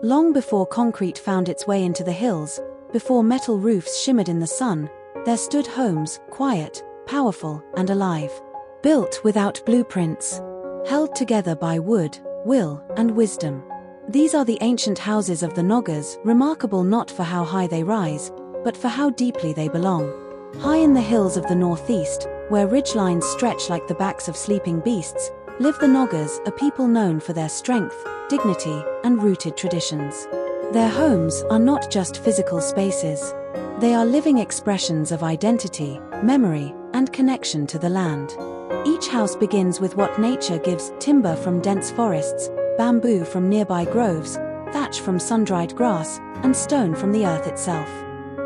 Long before concrete found its way into the hills, before metal roofs shimmered in the sun, there stood homes, quiet, powerful, and alive. Built without blueprints. Held together by wood, will, and wisdom. These are the ancient houses of the Nagas, remarkable not for how high they rise, but for how deeply they belong. High in the hills of the northeast, where ridgelines stretch like the backs of sleeping beasts, live the Nagas, a people known for their strength, dignity, and rooted traditions. Their homes are not just physical spaces. They are living expressions of identity, memory, and connection to the land. Each house begins with what nature gives: timber from dense forests, bamboo from nearby groves, thatch from sun-dried grass, and stone from the earth itself.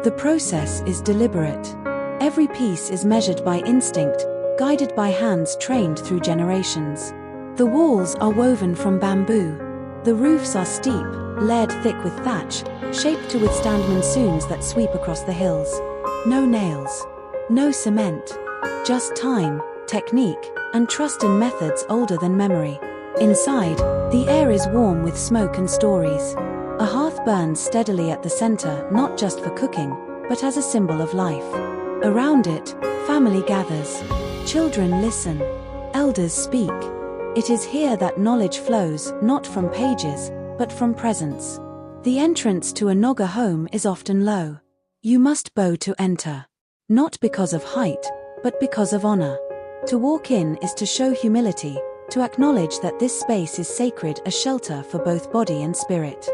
The process is deliberate. Every piece is measured by instinct, guided by hands trained through generations. The walls are woven from bamboo. The roofs are steep, layered thick with thatch, shaped to withstand monsoons that sweep across the hills. No nails. No cement. Just time, technique, and trust in methods older than memory. Inside, the air is warm with smoke and stories. A hearth burns steadily at the center, not just for cooking, but as a symbol of life. Around it, family gathers. Children listen. Elders speak. It is here that knowledge flows, not from pages, but from presence. The entrance to a Naga home is often low. You must bow to enter. Not because of height, but because of honor. To walk in is to show humility, to acknowledge that this space is sacred, a shelter for both body and spirit.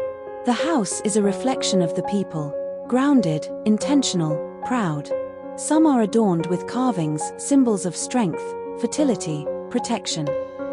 The house is a reflection of the people, grounded, intentional, proud. Some are adorned with carvings, symbols of strength, fertility, protection.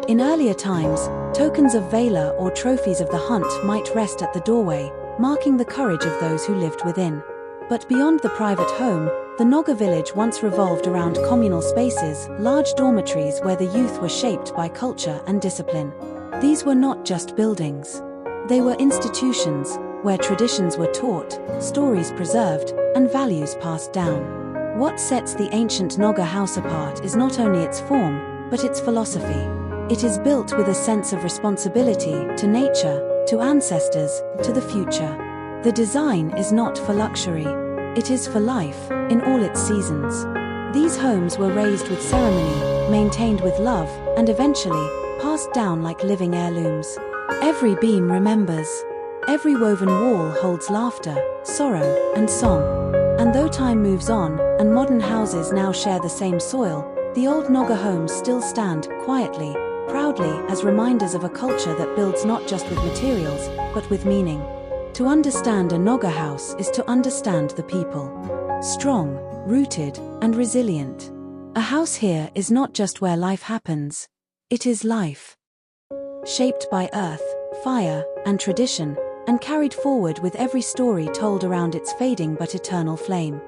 In earlier times, tokens of valor or trophies of the hunt might rest at the doorway, marking the courage of those who lived within. But beyond the private home, the Naga village once revolved around communal spaces, large dormitories where the youth were shaped by culture and discipline. These were not just buildings. They were institutions, where traditions were taught, stories preserved, and values passed down. What sets the ancient Naga house apart is not only its form, but its philosophy. It is built with a sense of responsibility to nature, to ancestors, to the future. The design is not for luxury. It is for life, in all its seasons. These homes were raised with ceremony, maintained with love, and eventually, passed down like living heirlooms. Every beam remembers. Every woven wall holds laughter, sorrow, and song. And though time moves on, and modern houses now share the same soil, the old Naga homes still stand, quietly, proudly, as reminders of a culture that builds not just with materials, but with meaning. To understand a Naga house is to understand the people. Strong, rooted, and resilient. A house here is not just where life happens. It is life. Shaped by earth, fire, and tradition, and carried forward with every story told around its fading but eternal flame.